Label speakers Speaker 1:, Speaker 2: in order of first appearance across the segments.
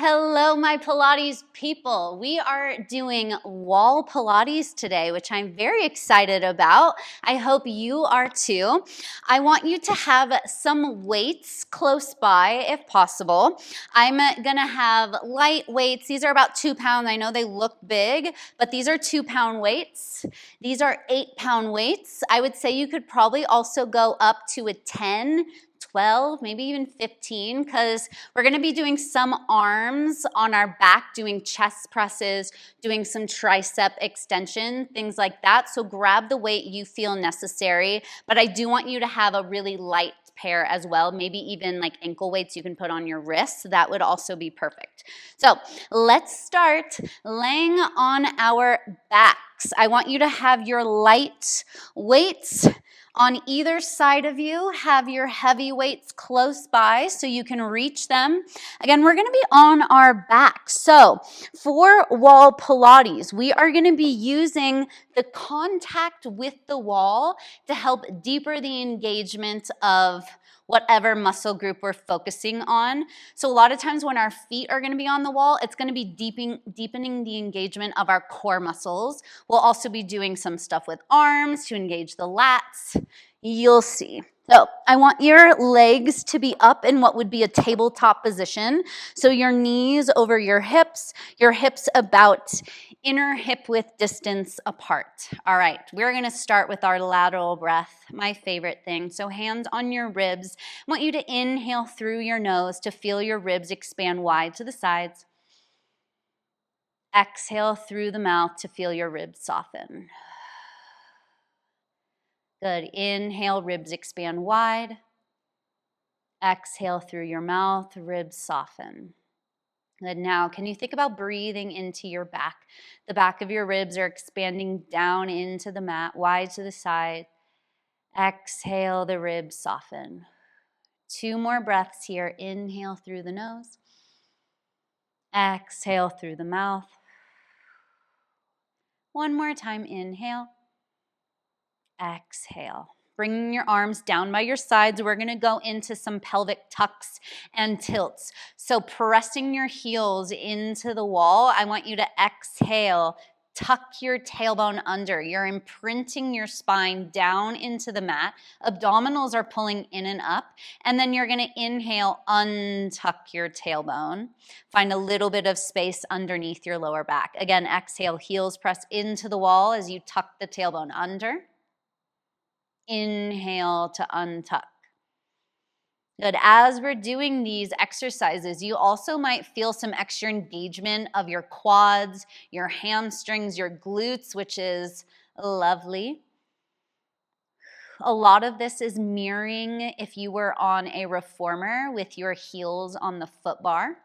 Speaker 1: Hello, my Pilates people. We are doing wall Pilates today, which I'm very excited about. I hope you are too. I want you to have some weights close by if possible. I'm gonna have light weights. These are about 2 pounds. I know they look big, but these are 2 pound weights. These are 8 pound weights. I would say you could probably also go up to a 10, 12, maybe even 15, because we're gonna be doing some arms on our back, doing chest presses, doing some tricep extension, things like that. So grab the weight you feel necessary, but I do want you to have a really light pair as well, maybe even like ankle weights you can put on your wrists. That would also be perfect. So let's start laying on our backs. I want you to have your light weights on either side of you. Have your heavy weights close by so you can reach them. Again, we're going to be on our back. So for wall Pilates, we are going to be using the contact with the wall to help deeper the engagement of whatever muscle group we're focusing on. So a lot of times when our feet are going to be on the wall, it's going to be deepening the engagement of our core muscles. We'll also be doing some stuff with arms to engage the lats. You'll see. So I want your legs to be up in what would be a tabletop position. So your knees over your hips about inner hip width distance apart. All right, we're gonna start with our lateral breath, my favorite thing. So hands on your ribs. I want you to inhale through your nose to feel your ribs expand wide to the sides. Exhale through the mouth to feel your ribs soften. Good. Inhale, ribs expand wide. Exhale through your mouth, ribs soften. Good. Now, can you think about breathing into your back? The back of your ribs are expanding down into the mat, wide to the side. Exhale, the ribs soften. 2 more breaths here. Inhale through the nose. Exhale through the mouth. 1 more time. Inhale. Exhale. Bringing your arms down by your sides, we're going to go into some pelvic tucks and tilts. So pressing your heels into the wall, I want you to exhale. Tuck your tailbone under. You're imprinting your spine down into the mat. Abdominals are pulling in and up. And then you're going to inhale, untuck your tailbone. Find a little bit of space underneath your lower back. Again, exhale, heels press into the wall as you tuck the tailbone under. Inhale to untuck. Good. As we're doing these exercises, you also might feel some extra engagement of your quads, your hamstrings, your glutes, which is lovely. A lot of this is mirroring if you were on a reformer with your heels on the foot bar.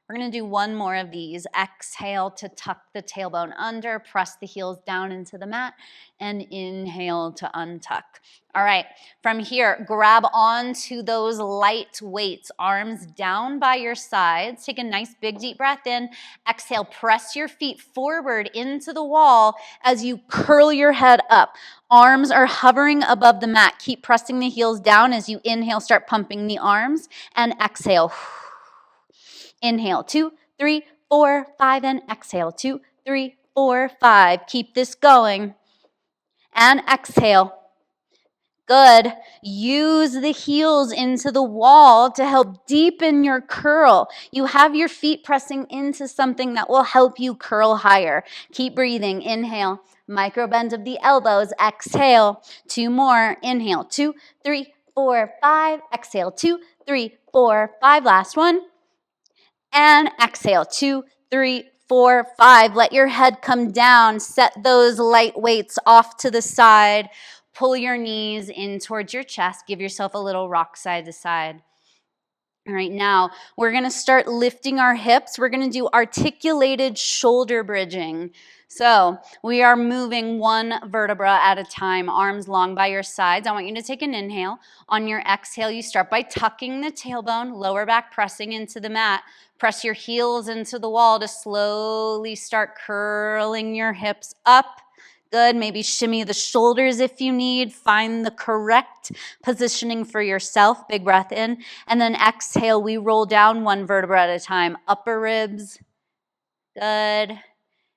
Speaker 1: We're going to do 1 more of these. Exhale to tuck the tailbone under, press the heels down into the mat, and inhale to untuck. All right, from here, grab onto those light weights, arms down by your sides. Take a nice big deep breath in. Exhale, press your feet forward into the wall as you curl your head up. Arms are hovering above the mat. Keep pressing the heels down as you inhale, start pumping the arms, and exhale. Inhale, 2, 3, 4, 5, and exhale, 2, 3, 4, 5. Keep this going. And exhale. Good. Use the heels into the wall to help deepen your curl. You have your feet pressing into something that will help you curl higher. Keep breathing. Inhale. Micro bend of the elbows. Exhale. 2 more. Inhale. 2, 3, 4, 5. Exhale. 2, 3, 4, 5. Last one. And exhale, 2, 3, 4, 5. Let your head come down. Set those light weights off to the side. Pull your knees in towards your chest. Give yourself a little rock side to side. All right, now we're going to start lifting our hips. We're going to do articulated shoulder bridging. So we are moving 1 vertebra at a time, arms long by your sides. I want you to take an inhale. On your exhale, you start by tucking the tailbone, lower back pressing into the mat. Press your heels into the wall to slowly start curling your hips up, Good. Maybe shimmy the shoulders if you need. Find the correct positioning for yourself. Big breath in. And then exhale, we roll down one vertebra at a time. Upper ribs. Good.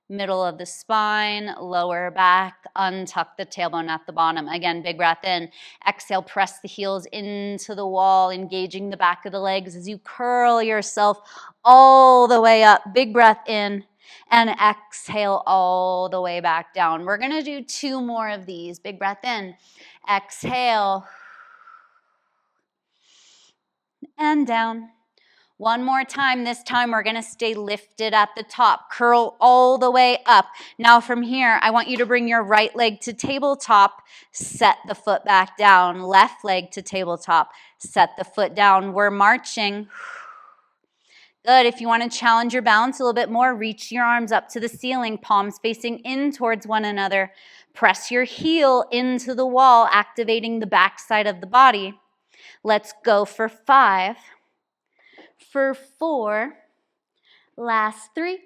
Speaker 1: Middle of the spine, lower back, untuck the tailbone at the bottom. Again, big breath in. Exhale, press the heels into the wall, engaging the back of the legs as you curl yourself all the way up. Big breath in. And exhale all the way back down. We're going to do 2 more of these. Big breath in. Exhale. And down. One more time. This time we're going to stay lifted at the top. Curl all the way up. Now from here, I want you to bring your right leg to tabletop. Set the foot back down. Left leg to tabletop. Set the foot down. We're marching. Good. If you want to challenge your balance a little bit more, reach your arms up to the ceiling, palms facing in towards one another. Press your heel into the wall, activating the back side of the body. Let's go for 5. For 4, last 3,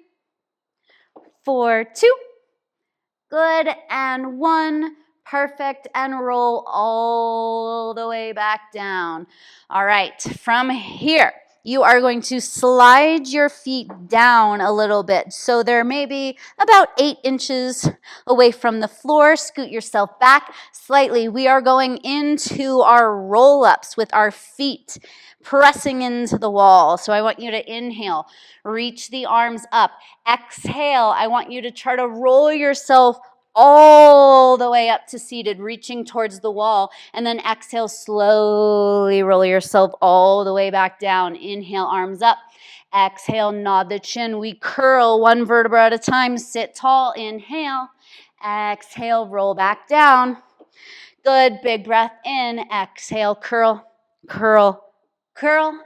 Speaker 1: for 2, good, and 1, perfect, and roll all the way back down. All right, from here, you are going to slide your feet down a little bit. So they're maybe about 8 inches away from the floor. Scoot yourself back slightly. We are going into our roll-ups with our feet pressing into the wall. So I want you to inhale, reach the arms up. Exhale, I want you to try to roll yourself all the way up to seated, reaching towards the wall. And then exhale, slowly roll yourself all the way back down. Inhale, arms up. Exhale, nod the chin. We curl one vertebra at a time. Sit tall. Inhale. Exhale, roll back down. Good. Big breath in. Exhale, curl, curl, curl.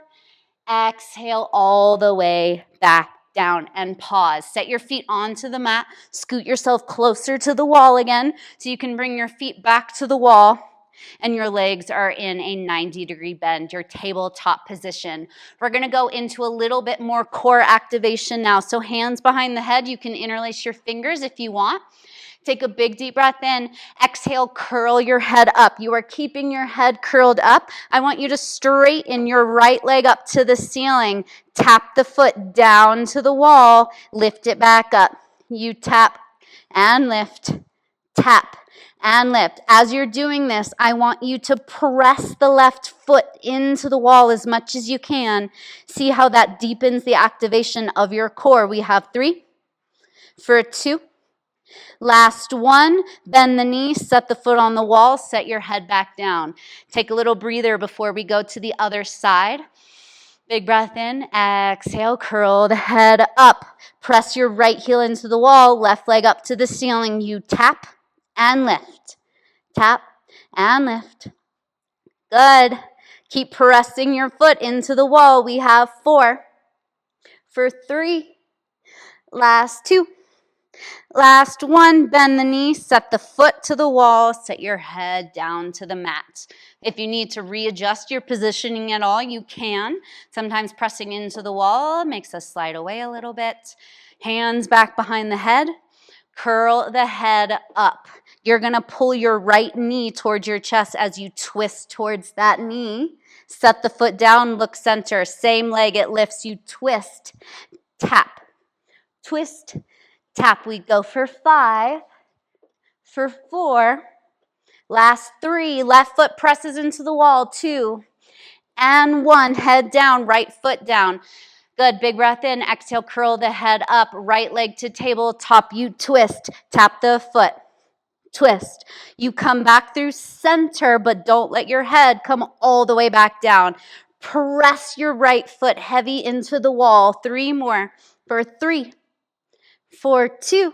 Speaker 1: Exhale all the way back down and pause. Set your feet onto the mat. Scoot yourself closer to the wall again so you can bring your feet back to the wall and your legs are in a 90-degree bend, your tabletop position. We're going to go into a little bit more core activation now. So hands behind the head. You can interlace your fingers if you want. Take a big deep breath in. Exhale, curl your head up. You are keeping your head curled up. I want you to straighten your right leg up to the ceiling. Tap the foot down to the wall. Lift it back up. You tap and lift. Tap and lift. As you're doing this, I want you to press the left foot into the wall as much as you can. See how that deepens the activation of your core. We have 3, for 2, last 1, bend the knee, set the foot on the wall, set your head back down. Take a little breather before we go to the other side. Big breath in, exhale, curl the head up. Press your right heel into the wall, left leg up to the ceiling. You tap and lift. Tap and lift. Good. Keep pressing your foot into the wall. We have 4, for 3, last 2. Last 1, bend the knee, set the foot to the wall, set your head down to the mat. If you need to readjust your positioning at all, you can. Sometimes pressing into the wall makes us slide away a little bit. Hands back behind the head. Curl the head up. You're going to pull your right knee towards your chest as you twist towards that knee. Set the foot down, look center. Same leg, it lifts. You twist, tap, twist, tap. We go for 5, for 4, last 3, left foot presses into the wall, 2, and 1, head down, right foot down. Good, big breath in, exhale, curl the head up, right leg to tabletop, you twist, tap the foot, twist. You come back through center, but don't let your head come all the way back down. Press your right foot heavy into the wall, 3 more, for 3, for 2,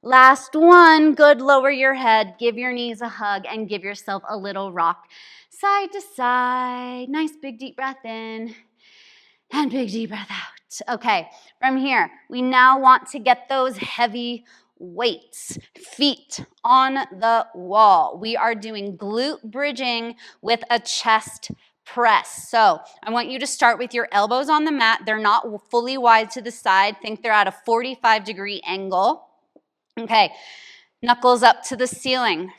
Speaker 1: last 1, good, lower your head, give your knees a hug, and give yourself a little rock. Side to side, nice big deep breath in, and big deep breath out. Okay, from here, we now want to get those heavy weights, feet on the wall. We are doing glute bridging with a chest press. So I want you to start with your elbows on the mat. They're not fully wide to the side. Think they're at a 45-degree angle. Okay, Knuckles up to the ceiling.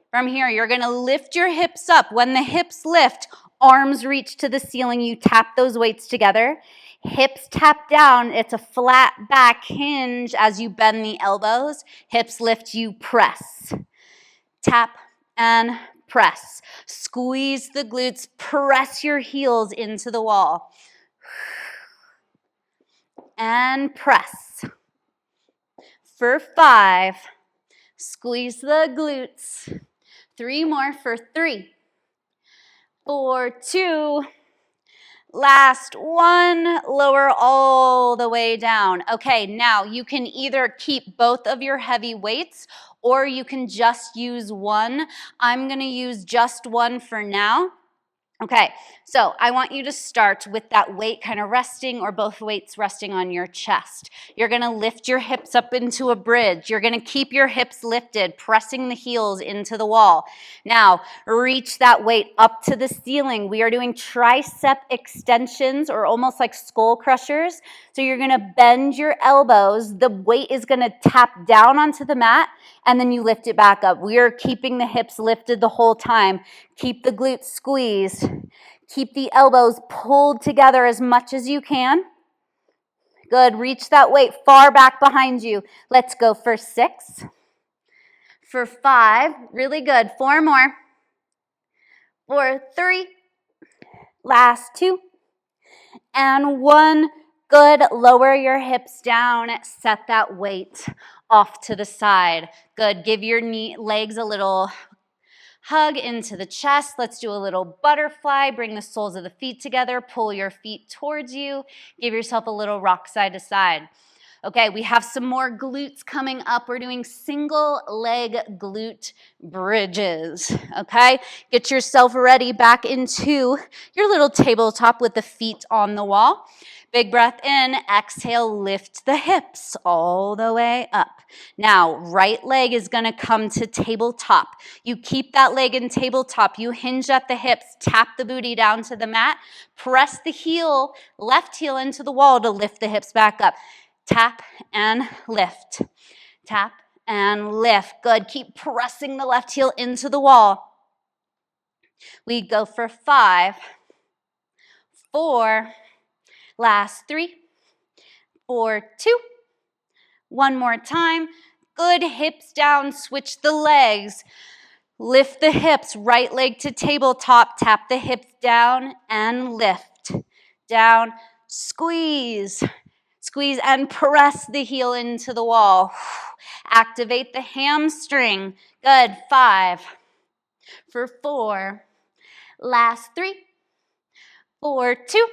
Speaker 1: From here, you're gonna lift your hips up. When the hips lift, arms reach to the ceiling. You tap those weights together. Hips tap down. It's a flat back hinge as you bend the elbows. Hips lift, you press. Tap and press. Squeeze the glutes. Press your heels into the wall. And press. For 5. Squeeze the glutes. 3 more for 3. 4, 2. Last 1, lower all the way down. Okay, now you can either keep both of your heavy weights or you can just use one. I'm gonna use just one for now. Okay, so I want you to start with that weight kind of resting or both weights resting on your chest. You're gonna lift your hips up into a bridge. You're gonna keep your hips lifted, pressing the heels into the wall. Now, reach that weight up to the ceiling. We are doing tricep extensions or almost like skull crushers. So you're gonna bend your elbows. The weight is gonna tap down onto the mat and then you lift it back up. We are keeping the hips lifted the whole time. Keep the glutes squeezed. Keep the elbows pulled together as much as you can. Good. Reach that weight far back behind you. Let's go for 6. For 5. Really good. 4 more. For 3. Last 2. And 1. Good. Lower your hips down. Set that weight off to the side. Good. Give your legs a little hug into the chest. Let's do a little butterfly. Bring the soles of the feet together. Pull your feet towards you. Give yourself a little rock side to side. Okay, we have some more glutes coming up. We're doing single leg glute bridges, okay? Get yourself ready back into your little tabletop with the feet on the wall. Big breath in, exhale, lift the hips all the way up. Now, right leg is gonna come to tabletop. You keep that leg in tabletop. You hinge at the hips, tap the booty down to the mat, press the heel, left heel into the wall to lift the hips back up. Tap and lift. Tap and lift. Good. Keep pressing the left heel into the wall. We go for 5, 4, last 3, 4, 2. 1 more time. Good. Hips down. Switch the legs. Lift the hips. Right leg to tabletop. Tap the hips down and lift. Down. Squeeze. Squeeze and press the heel into the wall. Activate the hamstring. Good. 5. For 4. Last 3. 4, 2.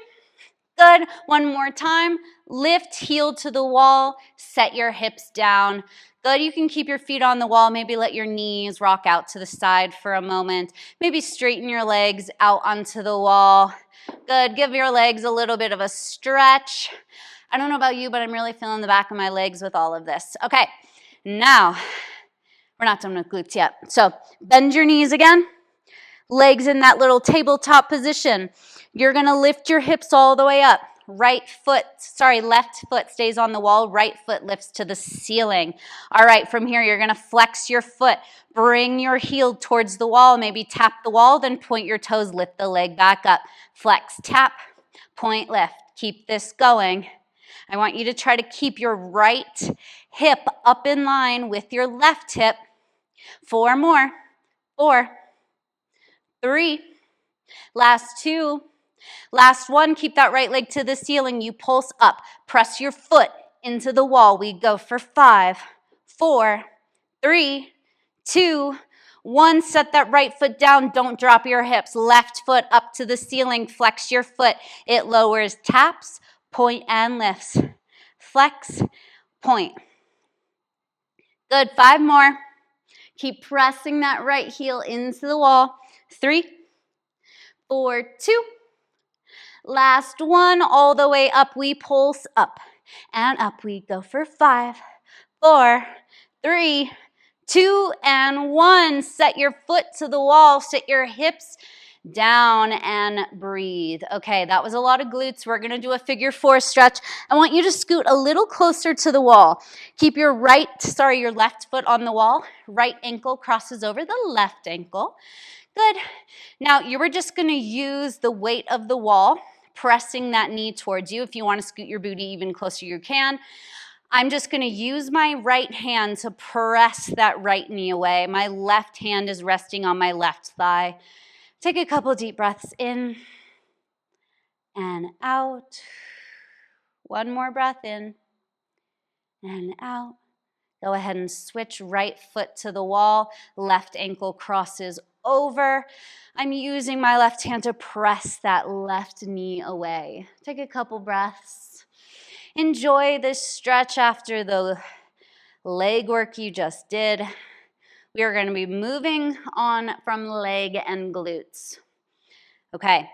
Speaker 1: Good. 1 more time. Lift, heel to the wall. Set your hips down. Good. You can keep your feet on the wall. Maybe let your knees rock out to the side for a moment. Maybe straighten your legs out onto the wall. Good. Give your legs a little bit of a stretch. I don't know about you, but I'm really feeling the back of my legs with all of this. Okay, now, we're not done with glutes yet. So bend your knees again. Legs in that little tabletop position. You're gonna lift your hips all the way up. Left foot stays on the wall. Right foot lifts to the ceiling. All right, from here, you're gonna flex your foot. Bring your heel towards the wall. Maybe tap the wall, then point your toes, lift the leg back up. Flex, tap, point, lift. Keep this going. I want you to try to keep your right hip up in line with your left hip. 4 more. 4, 3, last 2, last 1. Keep that right leg to the ceiling. You pulse up. Press your foot into the wall. We go for 5, 4, 3, 2, 1. Set that right foot down. Don't drop your hips. Left foot up to the ceiling. Flex your foot. It lowers, taps, point and lifts. Flex, point. Good. 5 more. Keep pressing that right heel into the wall. 3, 4, 2. Last 1. All the way up. We pulse up and up. We go for 5, 4, 3, 2, and 1. Set your foot to the wall. Sit your hips down and breathe. Okay, that was a lot of glutes. We're gonna do a figure 4 stretch. I want you to scoot a little closer to the wall. Keep your your left foot on the wall. Right ankle crosses over the left ankle. Good. Now you were just gonna use the weight of the wall, pressing that knee towards you. If you wanna scoot your booty even closer, you can. I'm just gonna use my right hand to press that right knee away. My left hand is resting on my left thigh. Take a couple deep breaths in and out. One more breath in and out. Go ahead and switch right foot to the wall. Left ankle crosses over. I'm using my left hand to press that left knee away. Take a couple breaths. Enjoy this stretch after the leg work you just did. We are going to be moving on from leg and glutes. Okay.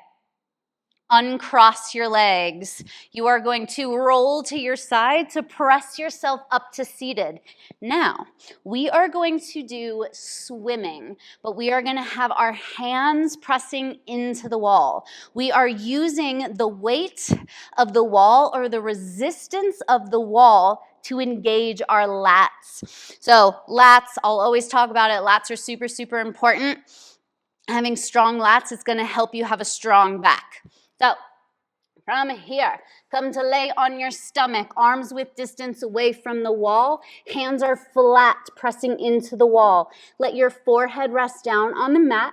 Speaker 1: Uncross your legs. You are going to roll to your side to press yourself up to seated. Now, we are going to do swimming, but we are going to have our hands pressing into the wall. We are using the weight of the wall or the resistance of the wall to engage our lats. So lats, I'll always talk about it. Lats are super, super important. Having strong lats is going to help you have a strong back. So from here, come to lay on your stomach, arms width distance away from the wall. Hands are flat, pressing into the wall. Let your forehead rest down on the mat.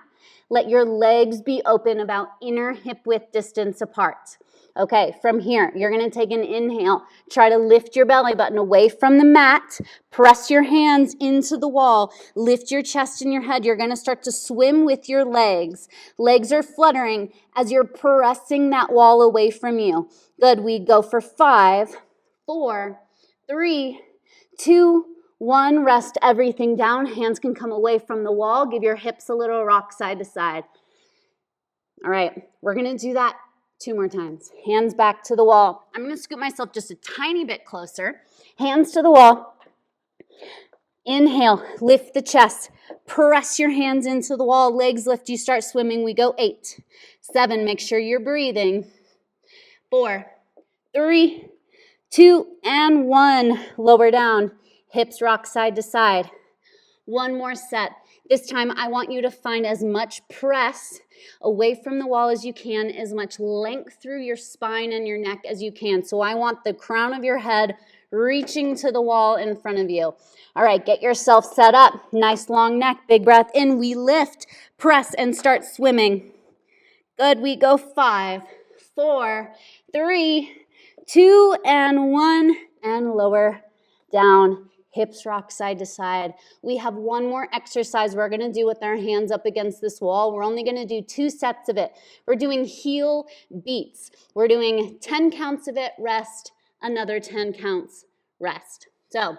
Speaker 1: Let your legs be open about inner hip width distance apart. Okay, from here, you're going to take an inhale. Try to lift your belly button away from the mat. Press your hands into the wall. Lift your chest and your head. You're going to start to swim with your legs. Legs are fluttering as you're pressing that wall away from you. Good. We go for 5, 4, 3, 2, 1. Rest everything down. Hands can come away from the wall. Give your hips a little rock side to side. All right, we're going to do that 2 more times. Hands back to the wall. I'm going to scoot myself just a tiny bit closer. Hands to the wall. Inhale, lift the chest. Press your hands into the wall. Legs lift, you start swimming. We go 8, 7, make sure you're breathing. 4, 3, 2, and 1. Lower down. Hips rock side to side. One more set. This time, I want you to find as much press away from the wall as you can, as much length through your spine and your neck as you can. So I want the crown of your head reaching to the wall in front of you. All right, get yourself set up. Nice long neck, big breath in. We lift, press, and start swimming. Good, we go 5, 4, 3, 2, and 1, and lower down. Hips rock side to side. We have one more exercise we're going to do with our hands up against this wall. We're only going to do 2 sets of it. We're doing heel beats. We're doing 10 counts of it, rest, another 10 counts, rest. So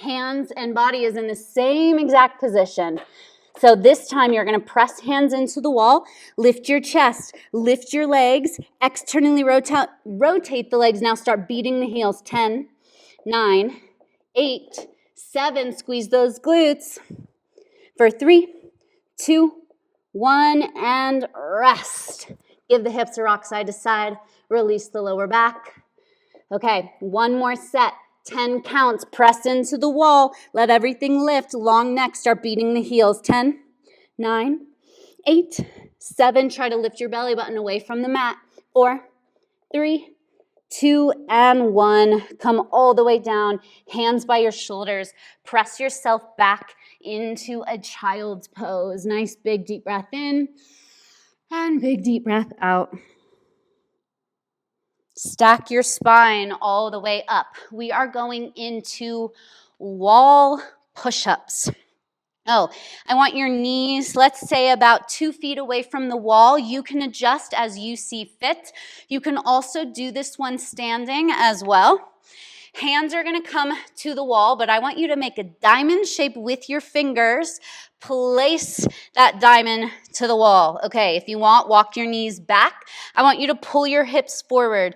Speaker 1: hands and body is in the same exact position. So this time you're going to press hands into the wall, lift your chest, lift your legs, externally rotate the legs. Now start beating the heels. 10, 9, 8, 7, squeeze those glutes. For 3, 2, 1, and rest. Give the hips a rock side to side. Release the lower back. Okay, one more set. 10 counts. Press into the wall. Let everything lift. Long neck. Start beating the heels. 10, 9, 8, 7. Try to lift your belly button away from the mat. 4, 3, 2, and 1. Come all the way down. Hands by your shoulders. Press yourself back into a child's pose. Nice big deep breath in and big deep breath out. Stack your spine all the way up. We are going into wall push-ups. Oh, I want your knees, let's say about 2 feet away from the wall. You can adjust as you see fit. You can also do this one standing as well. Hands are going to come to the wall, but I want you to make a diamond shape with your fingers. Place that diamond to the wall. Okay, if you want, walk your knees back. I want you to pull your hips forward.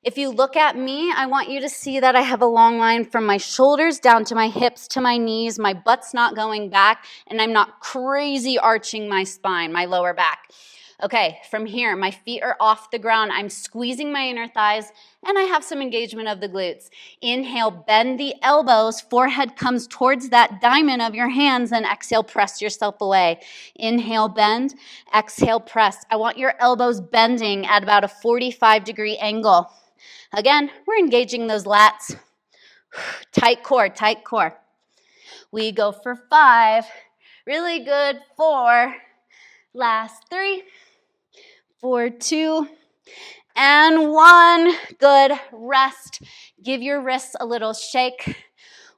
Speaker 1: If you look at me, I want you to see that I have a long line from my shoulders down to my hips to my knees. My butt's not going back, and I'm not crazy arching my spine, my lower back. Okay, from here, my feet are off the ground. I'm squeezing my inner thighs, and I have some engagement of the glutes. Inhale, bend the elbows. Forehead comes towards that diamond of your hands, and exhale, press yourself away. Inhale, bend. Exhale, press. I want your elbows bending at about a 45-degree angle. Again, we're engaging those lats. Tight core, tight core. We go for 5. Really good. 4. Last 3. 4, 2, and 1. Good. Rest. Give your wrists a little shake.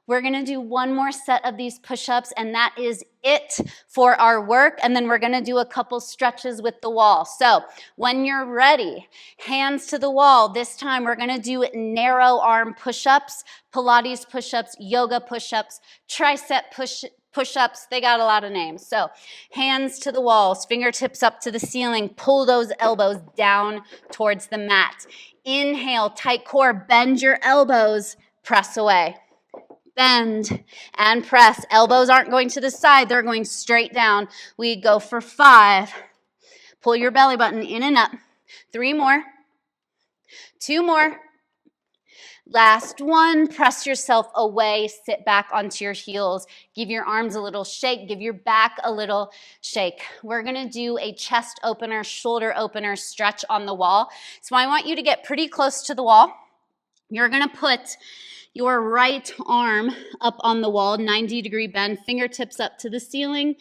Speaker 1: We're going to do one more set of these push-ups, and that is it for our work. And then we're going to do a couple stretches with the wall. So when you're ready, hands to the wall. This time we're going to do narrow arm push-ups, Pilates push-ups, yoga push-ups, tricep push-ups. They got a lot of names. So hands to the walls, fingertips up to the ceiling. Pull those elbows down towards the mat. Inhale, tight core. Bend your elbows. Press away. Bend and press. Elbows aren't going to the side. They're going straight down. We go for 5. Pull your belly button in and up. 3 more. 2 more. Last 1. Press yourself away. Sit back onto your heels. Give your arms a little shake. Give your back a little shake. We're going to do a chest opener, shoulder opener stretch on the wall. So I want you to get pretty close to the wall. You're going to put your right arm up on the wall, 90-degree bend, fingertips up to the ceiling,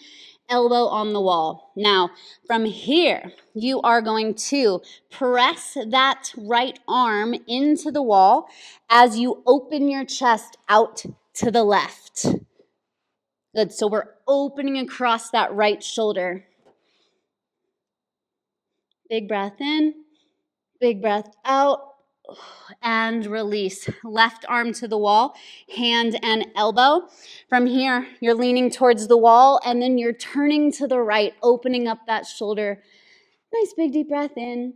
Speaker 1: elbow on the wall. Now, from here, you are going to press that right arm into the wall as you open your chest out to the left. Good, so we're opening across that right shoulder. Big breath in, big breath out. And release. Left arm to the wall, hand and elbow. From here, you're leaning towards the wall, and then you're turning to the right, opening up that shoulder. Nice big deep breath in.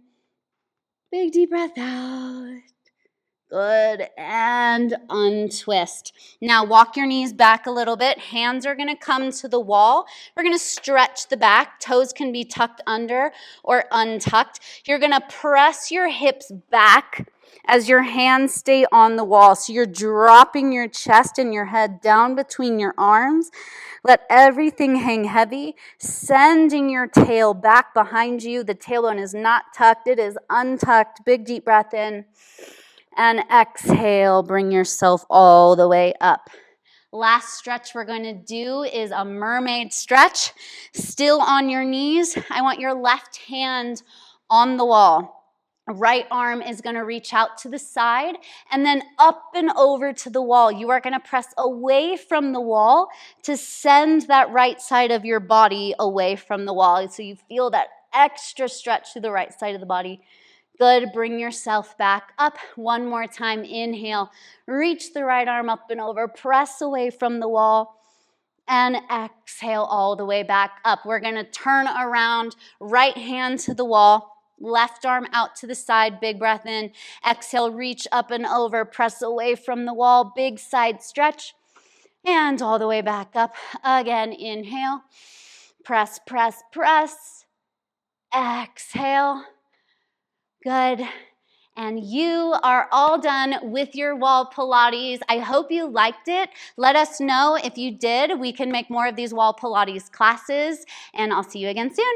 Speaker 1: Big deep breath out. Good, and untwist. Now walk your knees back a little bit. Hands are gonna come to the wall. We're gonna stretch the back. Toes can be tucked under or untucked. You're gonna press your hips back as your hands stay on the wall. So you're dropping your chest and your head down between your arms. Let everything hang heavy, sending your tail back behind you. The tailbone is not tucked, it is untucked. Big deep breath in. And exhale, bring yourself all the way up. Last stretch we're going to do is a mermaid stretch. Still on your knees. I want your left hand on the wall. Right arm is going to reach out to the side and then up and over to the wall. You are going to press away from the wall to send that right side of your body away from the wall. So you feel that extra stretch to the right side of the body. Good, bring yourself back up. One more time, inhale. Reach the right arm up and over. Press away from the wall. And exhale all the way back up. We're going to turn around, right hand to the wall. Left arm out to the side, big breath in. Exhale, reach up and over, press away from the wall, big side stretch. And all the way back up. Again, inhale. Press, press, press. Exhale. Good. And you are all done with your wall Pilates. I hope you liked it. Let us know if you did. We can make more of these wall Pilates classes. And I'll see you again soon.